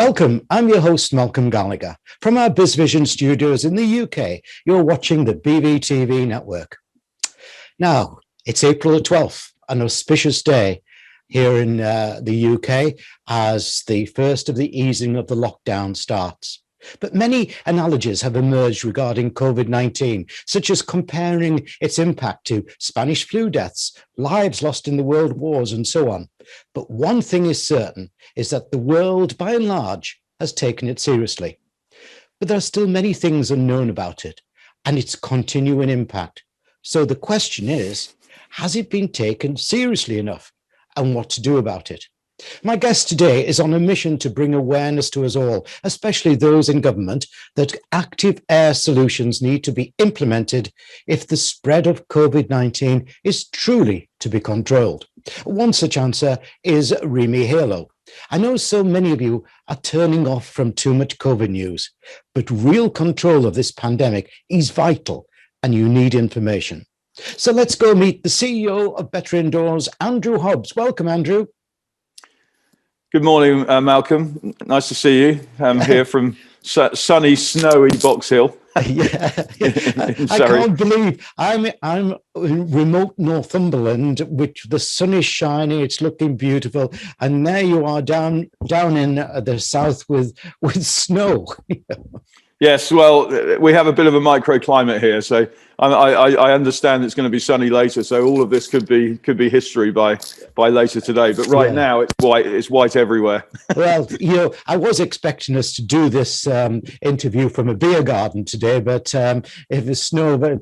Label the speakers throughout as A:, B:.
A: Welcome, I'm your host, Malcolm Gallagher. From our BizVision studios in the UK, you're watching the BVTV network. Now, it's April the 12th, an auspicious day here in the UK as the first of the easing of the lockdown starts. But many analogies have emerged regarding COVID-19, such as comparing its impact to Spanish flu deaths, lives lost in the world wars, and so on. But one thing is certain, is that the world, by and large, has taken it seriously. But there are still many things unknown about it and its continuing impact. So the question is, has it been taken seriously enough, and what to do about it? My guest today is on a mission to bring awareness to us all, especially those in government, that active air solutions need to be implemented if the spread of COVID-19 is truly to be controlled. One such answer is REME Halo. I know so many of you are turning off from too much COVID news, but real control of this pandemic is vital and you need information. So let's go meet the CEO of Better Indoors, Andrew Hobbs. Welcome, Andrew.
B: Good morning, Malcolm. Nice to see you. I'm here from sunny, snowy Box Hill.
A: Yeah. I can't believe I'm in remote Northumberland, which the sun is shining, it's looking beautiful, and there you are down in the south with snow.
B: Yes, well, we have a bit of a microclimate here, so I understand it's going to be sunny later. So all of this could be history by later today. But right now it's white. It's white everywhere. Well,
A: I was expecting us to do this interview from a beer garden today, but if there's snow,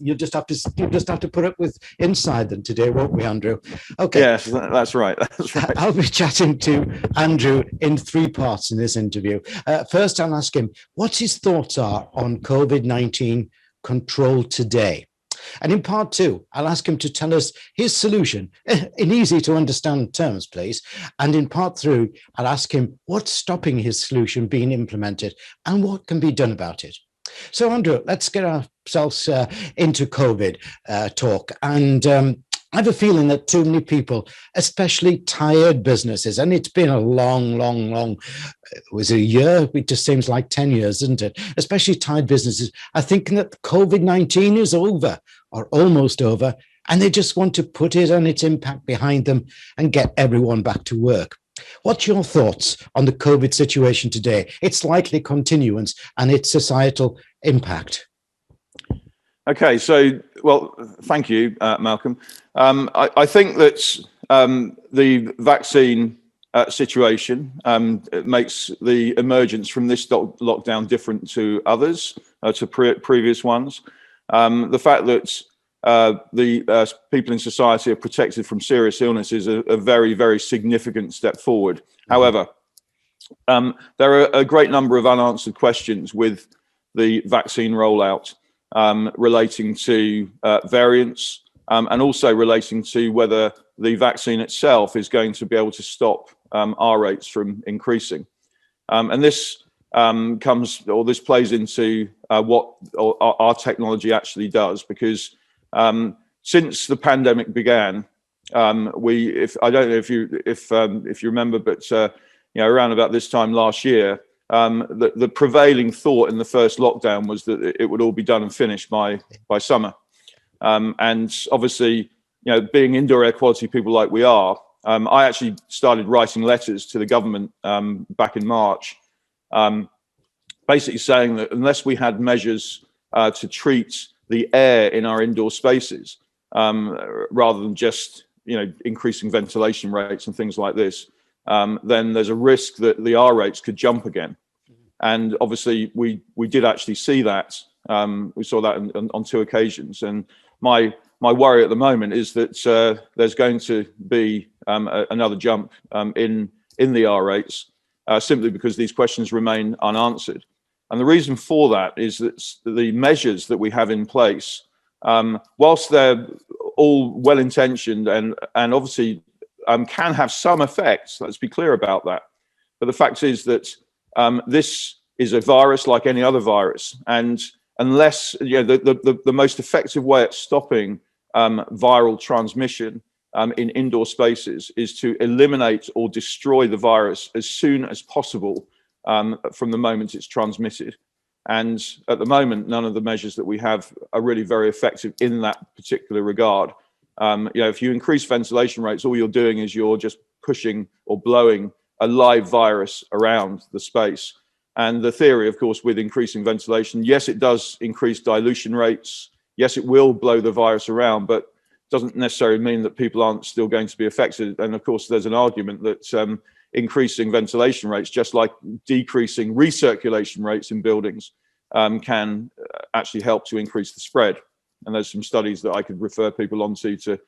A: you just have to put up with inside them today, won't we, Andrew? Okay.
B: Yes, that's right. That's right.
A: I'll be chatting to Andrew in three parts in this interview. First, I'll ask him what his thoughts are on COVID-19 control today. And in part two, I'll ask him to tell us his solution in easy to understand terms, please. And in part three, I'll ask him what's stopping his solution being implemented and what can be done about it. So, Andrew, let's get ourselves into COVID talk. And I have a feeling that too many people, especially tired businesses, and it's been a long, was it a year? It just seems like 10 years, doesn't it? Especially tired businesses are thinking that COVID-19 is over or almost over, and they just want to put it and its impact behind them and get everyone back to work. What's your thoughts on the COVID situation today, its likely continuance and its societal impact?
B: Okay, so, well, thank you, Malcolm. I think that the vaccine situation makes the emergence from this lockdown different to others, to previous ones. The fact that the people in society are protected from serious illness is a very, very significant step forward. However, there are a great number of unanswered questions with the vaccine rollout. Relating to variants and also relating to whether the vaccine itself is going to be able to stop R rates from increasing. And this this plays into what our technology actually does, because since the pandemic began, I don't know if you remember, but around about this time last year, the prevailing thought in the first lockdown was that it would all be done and finished by summer. And obviously, being indoor air quality people like we are, I actually started writing letters to the government back in March, basically saying that unless we had measures to treat the air in our indoor spaces, rather than just increasing ventilation rates and things like this, then there's a risk that the R rates could jump again. And obviously we did actually see that. We saw that on two occasions. And my worry at the moment is that there's going to be another jump in the R rates, simply because these questions remain unanswered. And the reason for that is that the measures that we have in place, whilst they're all well-intentioned and obviously can have some effects, let's be clear about that. But the fact is that this is a virus like any other virus, and unless the most effective way at stopping viral transmission in indoor spaces is to eliminate or destroy the virus as soon as possible from the moment it's transmitted. And at the moment, none of the measures that we have are really very effective in that particular regard. If you increase ventilation rates, all you're doing is you're just pushing or blowing a live virus around the space. And the theory, of course, with increasing ventilation, yes, it does increase dilution rates. Yes, it will blow the virus around, but doesn't necessarily mean that people aren't still going to be affected. And of course, there's an argument that increasing ventilation rates, just like decreasing recirculation rates in buildings, can actually help to increase the spread. And there's some studies that I could refer people onto to,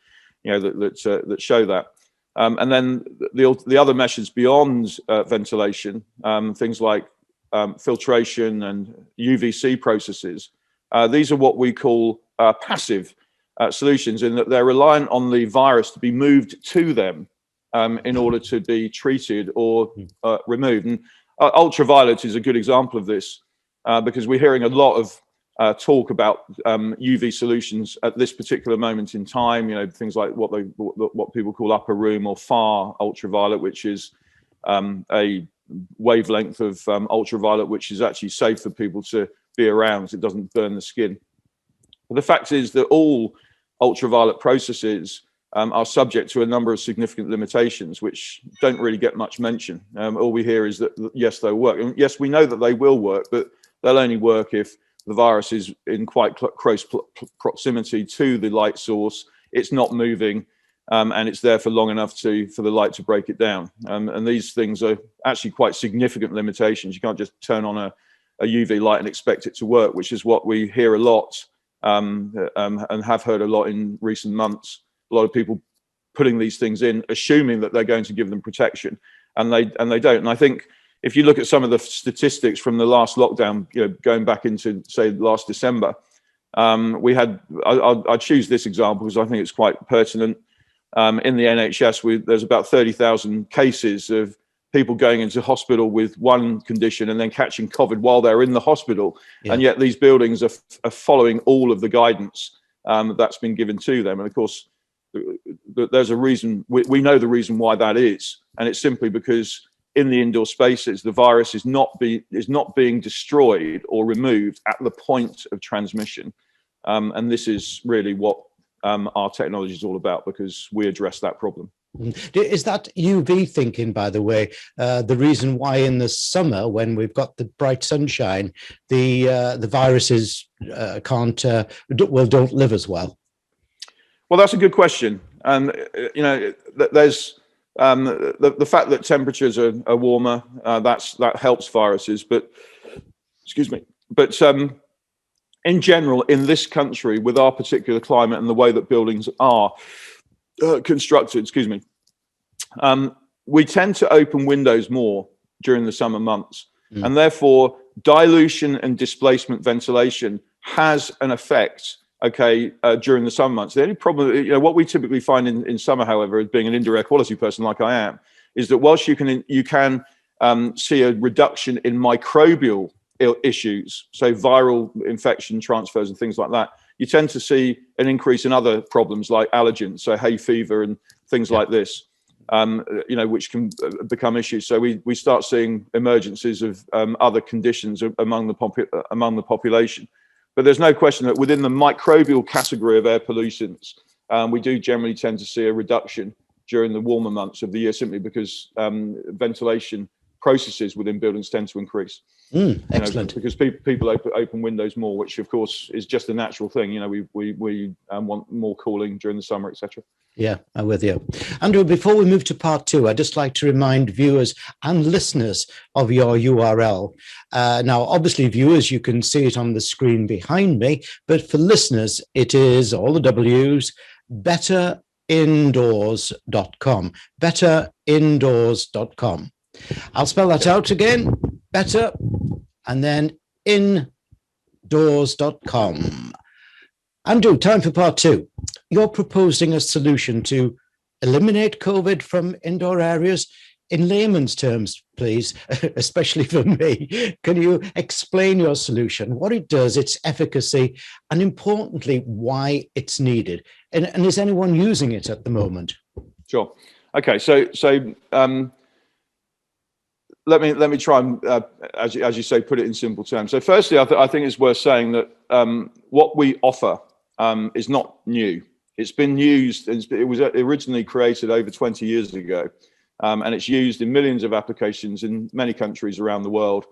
B: that show that. And then the other measures beyond ventilation, things like filtration and UVC processes, these are what we call passive solutions, in that they're reliant on the virus to be moved to them in order to be treated or removed. And ultraviolet is a good example of this, because we're hearing a lot of talk about UV solutions at this particular moment in time. Things like what people call upper room or far ultraviolet, which is a wavelength of ultraviolet which is actually safe for people to be around because it doesn't burn the skin. But the fact is that all ultraviolet processes are subject to a number of significant limitations which don't really get much mention. All we hear is that, yes, they'll work. And yes, we know that they will work, but they'll only work if the virus is in quite close proximity to the light source. It's not moving, and it's there for long enough for the light to break it down. And these things are actually quite significant limitations. You can't just turn on a UV light and expect it to work, which is what we hear a lot and have heard a lot in recent months. A lot of people putting these things in, assuming that they're going to give them protection, and they don't. And I think if you look at some of the statistics from the last lockdown, going back into, say, last December, we had, I choose this example because I think it's quite pertinent. In the NHS, there's about 30,000 cases of people going into hospital with one condition and then catching COVID while they're in the hospital. Yeah. And yet these buildings are following all of the guidance that's been given to them. And of course, there's a reason, we know the reason why that is. And it's simply because in the indoor spaces, the virus is not being destroyed or removed at the point of transmission. And this is really what our technology is all about, because we address that problem.
A: Is that UV thinking, by the way, the reason why in the summer, when we've got the bright sunshine, the viruses don't live as well?
B: Well, that's a good question. And there's the fact that temperatures are warmer, that helps viruses. But in general, in this country, with our particular climate and the way that buildings are constructed, we tend to open windows more during the summer months, and therefore dilution and displacement ventilation has an effect. During the summer months. The only problem, what we typically find in summer, however, as being an indoor air quality person like I am, is that whilst you can see a reduction in microbial issues, so viral infection transfers and things like that, you tend to see an increase in other problems like allergens, so hay fever and things like this, which can become issues. So we start seeing emergencies of other conditions among the population. But there's no question that within the microbial category of air pollutants, we do generally tend to see a reduction during the warmer months of the year, simply because ventilation processes within buildings tend to increase.
A: Excellent.
B: Because people open windows more, which of course is just a natural thing. We want more cooling during the summer, etc.
A: Yeah, I'm with you. Andrew, before we move to part two, I'd just like to remind viewers and listeners of your URL. Now, obviously, viewers, you can see it on the screen behind me, but for listeners, it is all the W's, betterindoors.com, betterindoors.com. I'll spell that out again, better, and then indoors.com. Andrew, time for part two. You're proposing a solution to eliminate COVID from indoor areas. in layman's terms, please, especially for me, can you explain your solution, what it does, its efficacy, and importantly, why it's needed? And is anyone using it at the moment?
B: Sure. Okay. So let me try and, as you say, put it in simple terms. So firstly, I think it's worth saying that what we offer is not new. It's been used, it was originally created over 20 years ago, and it's used in millions of applications in many countries around the world.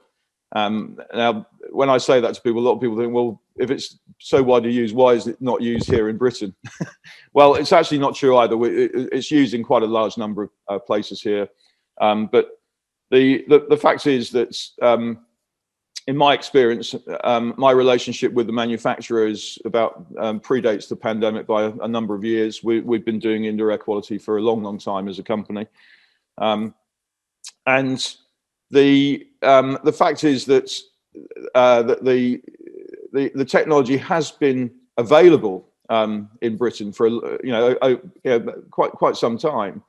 B: Now, when I say that to people, a lot of people think, well, if it's so widely used, why is it not used here in Britain? Well, it's actually not true either. It's used in quite a large number of places here. But the fact is that, in my experience, my relationship with the manufacturers predates the pandemic by a number of years. We've been doing indoor air quality for a long, long time as a company. And the fact is that the technology has been available in Britain for quite some time,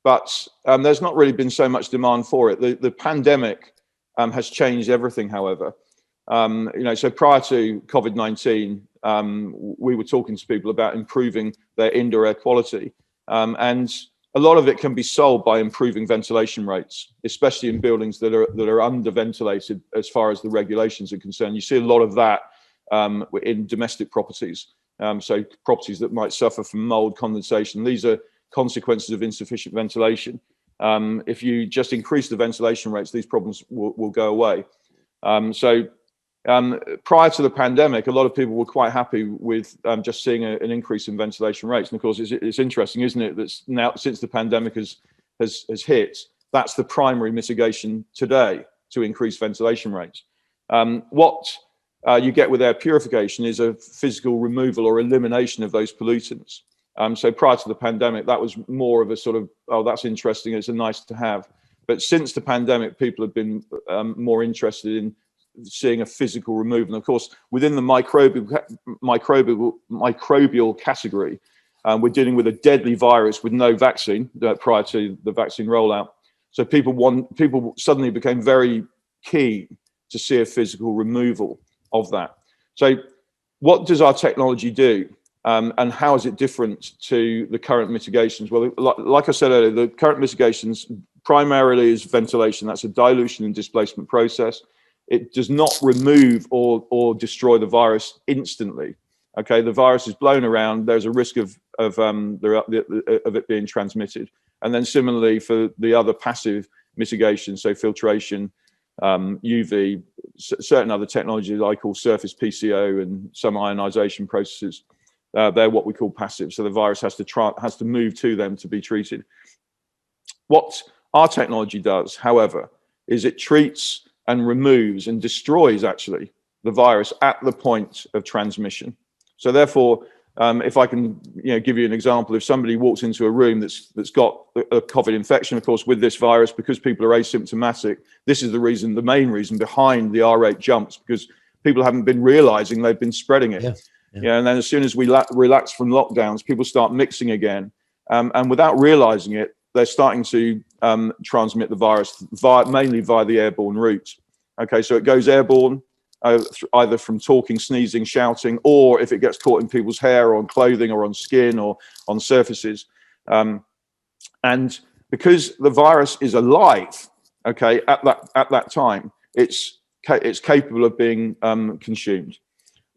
B: but there's not really been so much demand for it. The pandemic has changed everything, however. So prior to COVID-19, we were talking to people about improving their indoor air quality, and a lot of it can be solved by improving ventilation rates, especially in buildings that are under-ventilated as far as the regulations are concerned. You see a lot of that in domestic properties, so properties that might suffer from mold, condensation. These are consequences of insufficient ventilation. If you just increase the ventilation rates, these problems will go away. Prior to the pandemic, a lot of people were quite happy with just seeing an increase in ventilation rates. And of course, it's interesting, isn't it, that now, since the pandemic has hit, that's the primary mitigation today, to increase ventilation rates. What you get with air purification is a physical removal or elimination of those pollutants. So prior to the pandemic, that was more of a sort of, oh, that's interesting, it's a nice to have. But since the pandemic, people have been more interested in seeing a physical removal. And of course, within the microbial category, we're dealing with a deadly virus with no vaccine prior to the vaccine rollout. So people suddenly became very keen to see a physical removal of that. So what does our technology do? And how is it different to the current mitigations? Well, like I said earlier, the current mitigations primarily is ventilation. That's a dilution and displacement process. It does not remove or destroy the virus instantly. Okay, the virus is blown around. There's a risk of it being transmitted. And then similarly for the other passive mitigation, so filtration, UV, certain other technologies I call surface PCO and some ionization processes. They're what we call passive. So the virus has to move to them to be treated. What our technology does, however, is it treats and removes and destroys actually the virus at the point of transmission. So therefore, if I can give you an example, if somebody walks into a room that's got a COVID infection, of course, with this virus, because people are asymptomatic, this is the main reason behind the R rate jumps, because people haven't been realizing they've been spreading it. Yeah, and then as soon as we relax from lockdowns, people start mixing again, and without realizing it, they're starting to transmit the virus mainly via the airborne route. Okay, so it goes airborne, either from talking, sneezing, shouting, or if it gets caught in people's hair or on clothing or on skin or on surfaces. And because the virus is alive, okay, at that time, it's capable of being consumed.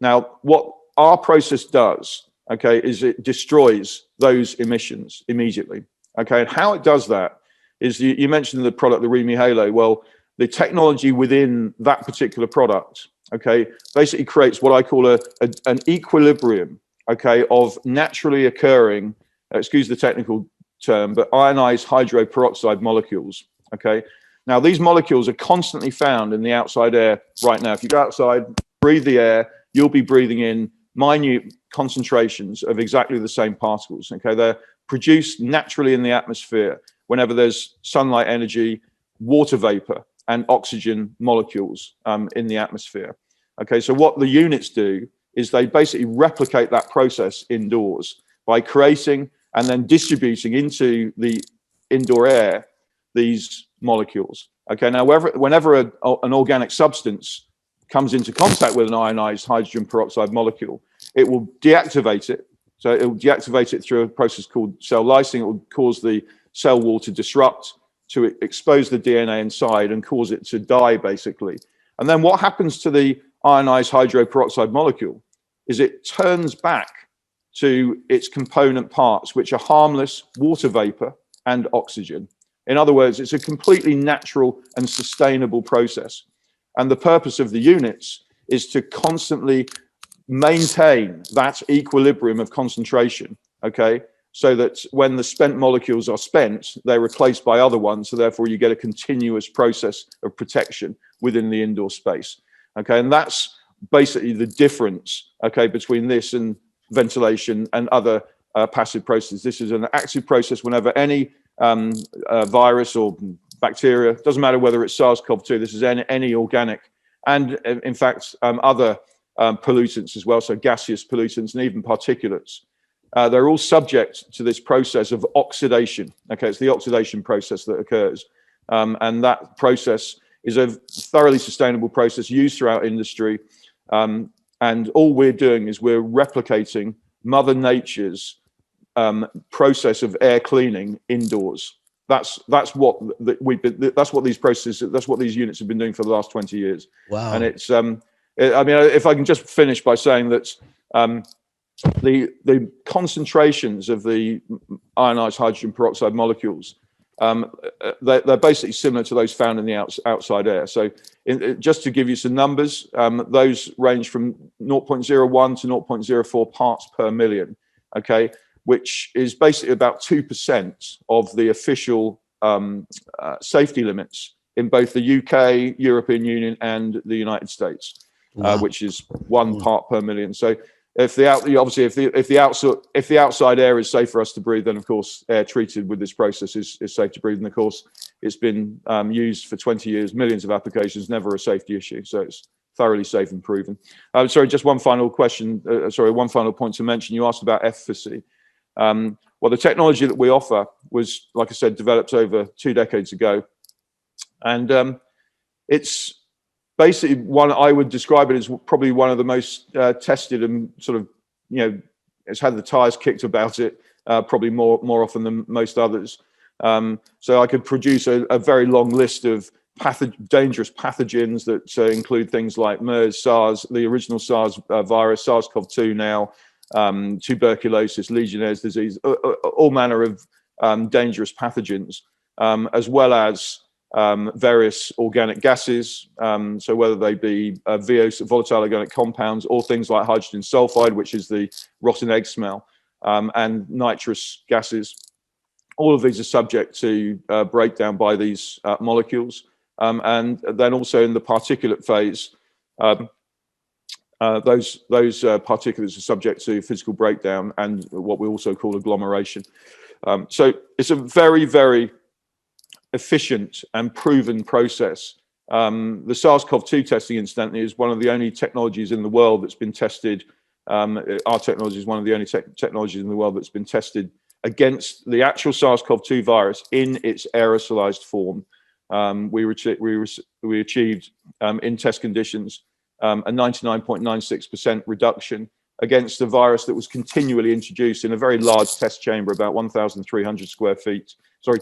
B: Now, what our process does, okay, is it destroys those emissions immediately. Okay, and how it does that is, you mentioned the product, the REME Halo. Well, the technology within that particular product, okay, basically creates what I call an equilibrium, okay, of naturally occurring, excuse the technical term, but ionized hydroperoxide molecules, okay. Now, these molecules are constantly found in the outside air right now. If you go outside, breathe the air, you'll be breathing in minute concentrations of exactly the same particles, okay. They're produced naturally in the atmosphere whenever there's sunlight energy, water vapor, and oxygen molecules in the atmosphere. Okay, so what the units do is they basically replicate that process indoors by creating and then distributing into the indoor air these molecules. Okay, now whenever an organic substance comes into contact with an ionized hydrogen peroxide molecule, it will deactivate it. So it will deactivate it through a process called cell lysing. It will cause the cell wall to disrupt, to expose the DNA inside and cause it to die, basically. And then what happens to the ionized hydroperoxide molecule is it turns back to its component parts, which are harmless water vapor and oxygen. In other words, it's a completely natural and sustainable process. And the purpose of the units is to constantly maintain that equilibrium of concentration, okay? So that when the spent molecules are spent, they're replaced by other ones. So therefore you get a continuous process of protection within the indoor space, okay? And that's basically the difference, okay, between this and ventilation and other passive processes. This is an active process. Whenever any virus or bacteria, doesn't matter whether it's SARS-CoV-2, this is any organic, and in fact other pollutants as well, so gaseous pollutants and even particulates. They're all subject to this process of oxidation. Okay, it's the oxidation process that occurs, and that process is a thoroughly sustainable process used throughout industry, and all we're doing is we're replicating Mother Nature's process of air cleaning indoors. That's what these units have been doing for the last 20 years.
A: Wow.
B: And it's I mean, if I can just finish by saying that the concentrations of the ionized hydrogen peroxide molecules, they're basically similar to those found in the outside air. So just to give you some numbers, those range from 0.01 to 0.04 parts per million, okay, which is basically about 2% of the official safety limits in both the UK, European Union, and the United States, wow. Which is 1 part per million. So if the outside air is safe for us to breathe, then of course air treated with this process is safe to breathe. And of course, it's been used for 20 years, millions of applications, never a safety issue. So it's thoroughly safe and proven. Sorry, just one final question. One final point to mention. You asked about efficacy. Well, the technology that we offer was, like I said, developed over 2 decades ago, and it's basically I would describe it as probably one of the most tested and sort of, it's had the tires kicked about it probably more often than most others. So I could produce a very long list of dangerous pathogens that include things like MERS, SARS, the original SARS virus, SARS-CoV-2 now, tuberculosis, Legionnaire's disease, all manner of dangerous pathogens, as well as various organic gases, so whether they be volatile organic compounds or things like hydrogen sulfide, which is the rotten egg smell, and nitrous gases. All of these are subject to breakdown by these molecules, and then also in the particulate phase, those particulates are subject to physical breakdown and what we also call agglomeration. So it's a very, very efficient and proven process. The SARS-CoV-2 testing, incidentally, is one of the only technologies in the world that's been tested. Our technology is one of the only technologies in the world that's been tested against the actual SARS-CoV-2 virus in its aerosolized form. We achieved in test conditions a 99.96% reduction against a virus that was continually introduced in a very large test chamber, about 1,300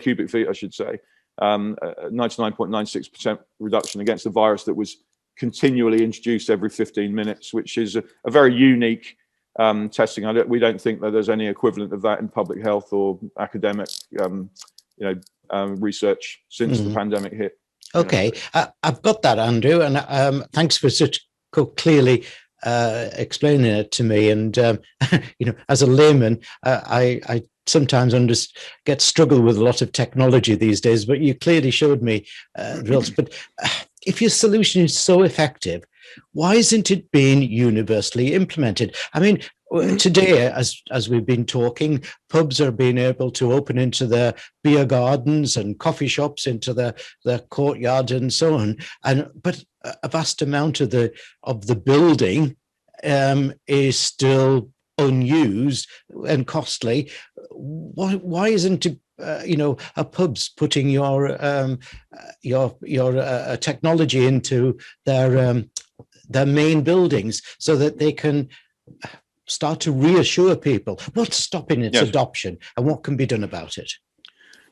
B: cubic feet, I should say. 99.96% reduction against a virus that was continually introduced every 15 minutes, which is a very unique testing. We don't think that there's any equivalent of that in public health or academic, research since the pandemic hit.
A: Okay, I've got that, Andrew, and thanks for such clearly explaining it to me. And as a layman, I sometimes struggle with a lot of technology these days, but you clearly showed me results. But if your solution is so effective, why isn't it being universally implemented? I mean, today, as we've been talking, pubs are being able to open into their beer gardens and coffee shops into their courtyard and so on. But a vast amount of the building is still unused and costly. Why isn't it pubs putting your technology into their main buildings so that they can start to reassure people? What's stopping its adoption, and what can be done about it?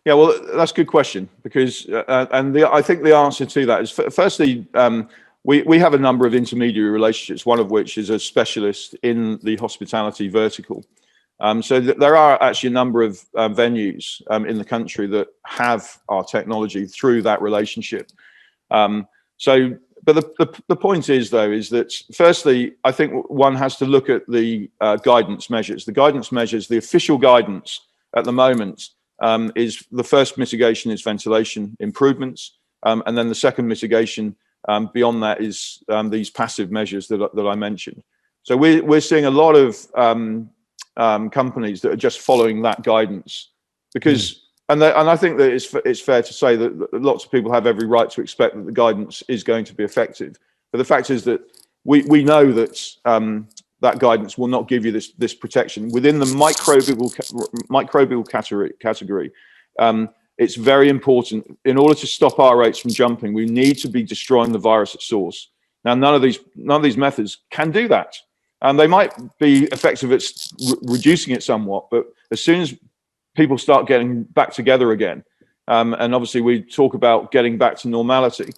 B: Yeah, well, that's a good question, because I think the answer to that is, firstly, we have a number of intermediary relationships, one of which is a specialist in the hospitality vertical. So there are actually a number of venues in the country that have our technology through that relationship. But the point is, though, is that firstly, I think one has to look at the guidance measures. The guidance measures, the official guidance at the moment, is the first mitigation is ventilation improvements, and then the second mitigation beyond that is these passive measures that I mentioned. So we're seeing a lot of companies that are just following that guidance, because and I think that it's fair to say that lots of people have every right to expect that the guidance is going to be effective. But the fact is that we know that that guidance will not give you this protection within the microbial category. It's very important, in order to stop our rates from jumping, we need to be destroying the virus at source. Now, none of these methods can do that, and they might be effective at reducing it somewhat. But as soon as people start getting back together again, and obviously we talk about getting back to normality,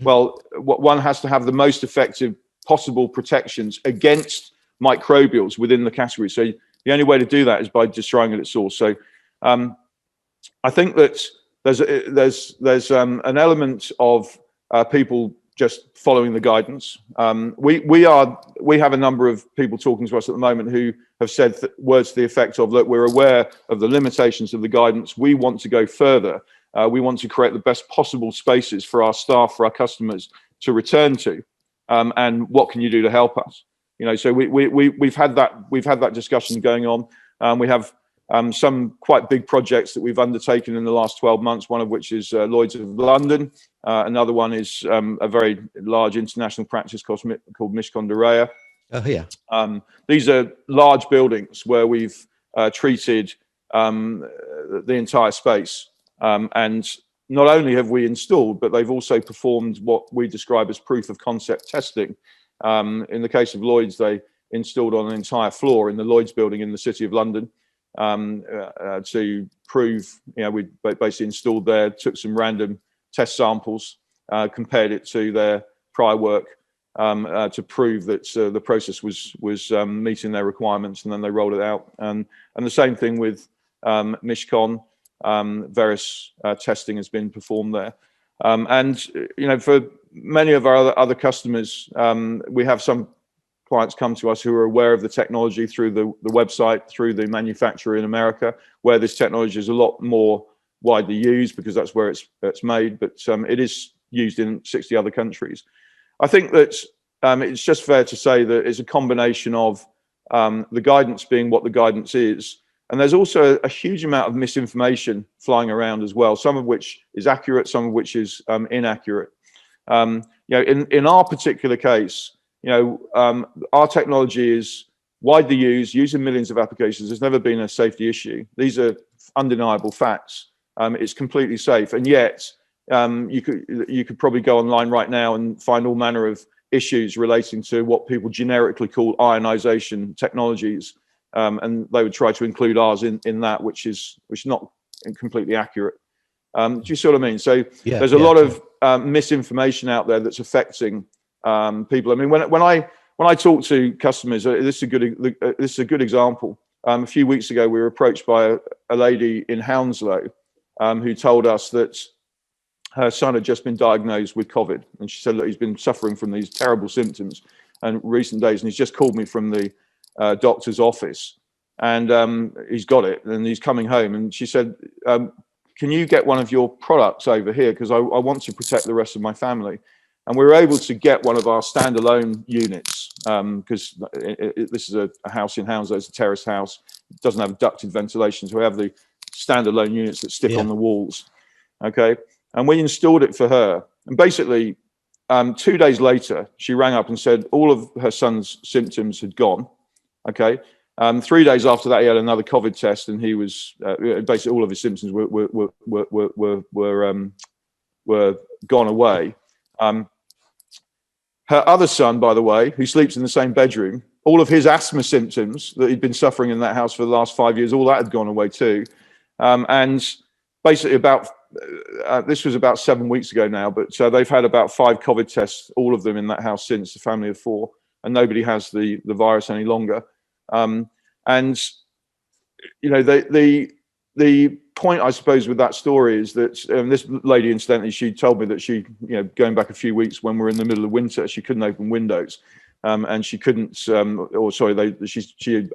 B: well, one has to have the most effective possible protections against microbials within the category. So the only way to do that is by destroying it at source. So I think that there's an element of people just following the guidance. We have a number of people talking to us at the moment who have said words to the effect of, look, we're aware of the limitations of the guidance. We want to go further. We want to create the best possible spaces for our staff, for our customers to return to. And what can you do to help us? So we've had that discussion going on. We have some quite big projects that we've undertaken in the last 12 months, one of which is Lloyd's of London. Another one is a very large international practice called Mishcon de Rea.
A: Oh, yeah.
B: These are large buildings where we've treated the entire space. And not only have we installed, but they've also performed what we describe as proof of concept testing. In the case of Lloyd's, they installed on an entire floor in the Lloyd's building in the City of London to prove, we basically installed there, took some random test samples, compared it to their prior work to prove that the process was meeting their requirements, and then they rolled it out. And the same thing with Mishcon. Various testing has been performed there. And for many of our other customers, we have some clients come to us who are aware of the technology through the website, through the manufacturer in America, where this technology is a lot more widely used because that's where it's made, but it is used in 60 other countries. I think that it's just fair to say that it's a combination of the guidance being what the guidance is, and there's also a huge amount of misinformation flying around as well, some of which is accurate, some of which is inaccurate. In our particular case, our technology is widely used in millions of applications. There's never been a safety issue. These are undeniable facts. It's completely safe, and yet you could probably go online right now and find all manner of issues relating to what people generically call ionization technologies, and they would try to include ours in that, which is not completely accurate. Do you see what I mean? So there's a lot of misinformation out there that's affecting people. I mean, when I talk to customers, this is a good example. A few weeks ago, we were approached by a lady in Hounslow who told us that her son had just been diagnosed with COVID, and she said that he's been suffering from these terrible symptoms in recent days, and he's just called me from the doctor's office, and he's got it, and he's coming home. And she said, "Can you get one of your products over here, because I want to protect the rest of my family?" And we were able to get one of our standalone units, because this is a house in Hounslow, it's a terraced house, it doesn't have ducted ventilation, so we have the standalone units that stick on the walls. Okay, and we installed it for her, and basically 2 days later she rang up and said all of her son's symptoms had gone. Okay, 3 days after that, he had another COVID test, and he was basically all of his symptoms were gone away. Her other son, by the way, who sleeps in the same bedroom, all of his asthma symptoms that he'd been suffering in that house for the last 5 years, all that had gone away too. And basically this was about 7 weeks ago now, but they've had about 5 COVID tests, all of them in that house since, the family of 4, and nobody has the virus any longer. And you know, the point, I suppose, with that story is that this lady, incidentally, she told me that she, you know, going back a few weeks when we're in the middle of winter, she couldn't open windows, and she couldn't, she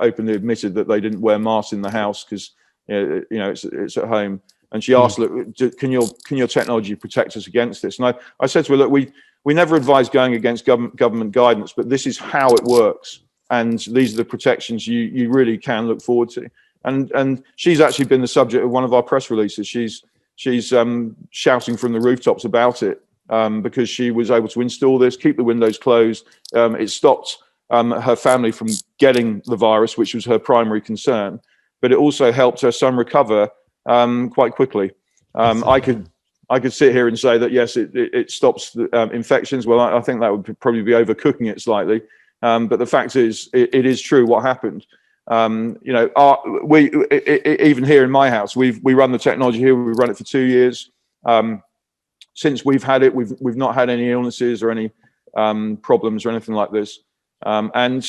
B: openly admitted that they didn't wear masks in the house because, you know, it's at home. And she asked, look, can your technology protect us against this? And I said to her, look, we never advise going against government guidance, but this is how it works. And these are the protections you really can look forward to. And she's actually been the subject of one of our press releases. She's shouting from the rooftops about it because she was able to install this, keep the windows closed. It stopped her family from getting the virus, which was her primary concern, but it also helped her son recover quite quickly. I could sit here and say that yes, it stops infections. Well, I think that would probably be overcooking it slightly. But the fact is, it is true what happened. You know, even here in my house, we run the technology here. We run it for 2 years. Since we've had it, we've not had any illnesses or any problems or anything like this. And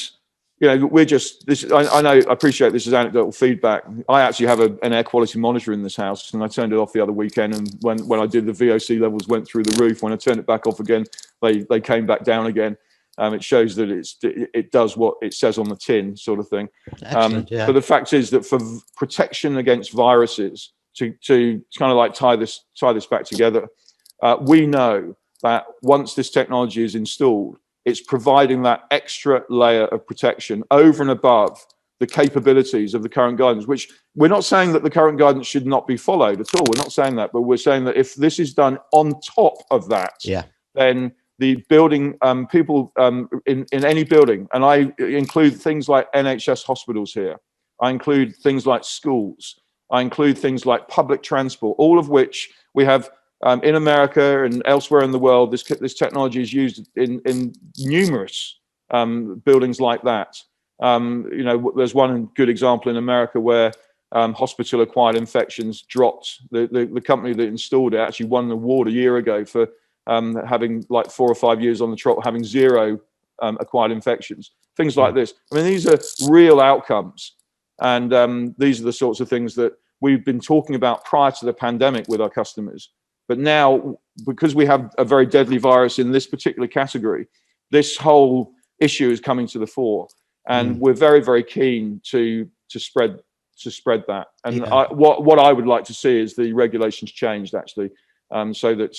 B: you know, we're just this. I appreciate this is anecdotal feedback. I actually have an air quality monitor in this house, and I turned it off the other weekend. And when I did, the VOC levels went through the roof. When I turned it back off again, they came back down again. It shows that it does what it says on the tin, sort of thing. Yeah. But the fact is that for protection against viruses, to kind of like tie this back together, we know that once this technology is installed, it's providing that extra layer of protection over and above the capabilities of the current guidance, which we're not saying that the current guidance should not be followed at all. We're not saying that, but we're saying that if this is done on top of that, then the building, people in any building, and I include things like NHS hospitals here, I include things like schools, I include things like public transport, all of which we have in America and elsewhere in the world. This technology is used in numerous buildings like that. You know, there's one good example in America where hospital-acquired infections dropped. The company that installed it actually won an award a year ago for having like 4 or 5 years on the trot, having 0 acquired infections, things like this. I mean, these are real outcomes. And these are the sorts of things that we've been talking about prior to the pandemic with our customers. But now, because we have a very deadly virus in this particular category, this whole issue is coming to the fore. And we're very, very keen to spread that. And what I would like to see is the regulations changed, actually, so that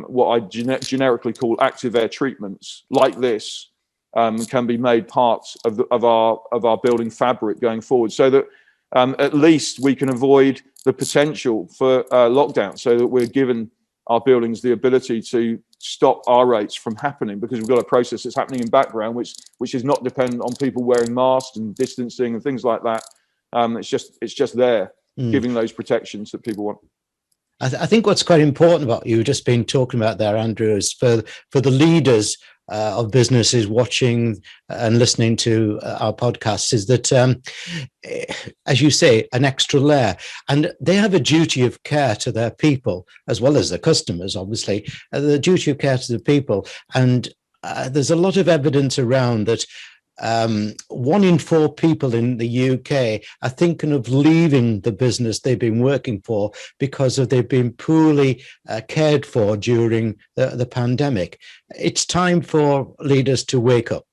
B: what I generically call active air treatments like this can be made part of our building fabric going forward, so that at least we can avoid the potential for lockdown, so that we're giving our buildings the ability to stop R rates from happening, because we've got a process that's happening in background, which is not dependent on people wearing masks and distancing and things like that. It's just there, giving those protections that people want.
A: I think what's quite important about you just been talking about there, Andrew, is for the leaders of businesses watching and listening to our podcasts, is that, as you say, an extra layer, and they have a duty of care to their people as well as their customers, obviously, the duty of care to the people. And there's a lot of evidence around that 1 in 4 people in the UK are thinking of leaving the business they've been working for because they've been poorly cared for during the pandemic. It's time for leaders to wake up.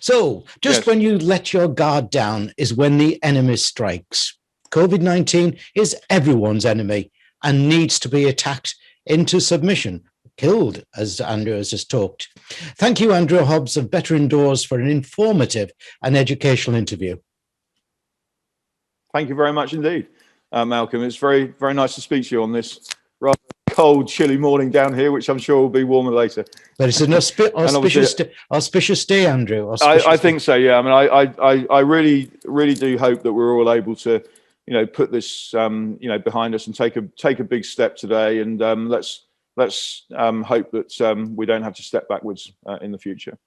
A: So just when you let your guard down is when the enemy strikes. COVID-19 is everyone's enemy and needs to be attacked into submission. Killed, as Andrew has just talked. Thank you, Andrew Hobbs of Better Indoors, for an informative and educational interview.
B: Thank you very much indeed, Malcolm. It's very, very nice to speak to you on this rather cold, chilly morning down here, which I'm sure will be warmer later.
A: But it's an auspicious day, Andrew.
B: I think so. Yeah. I mean, I really do hope that we're all able to, put this, behind us and take a big step today. And let's hope that we don't have to step backwards in the future.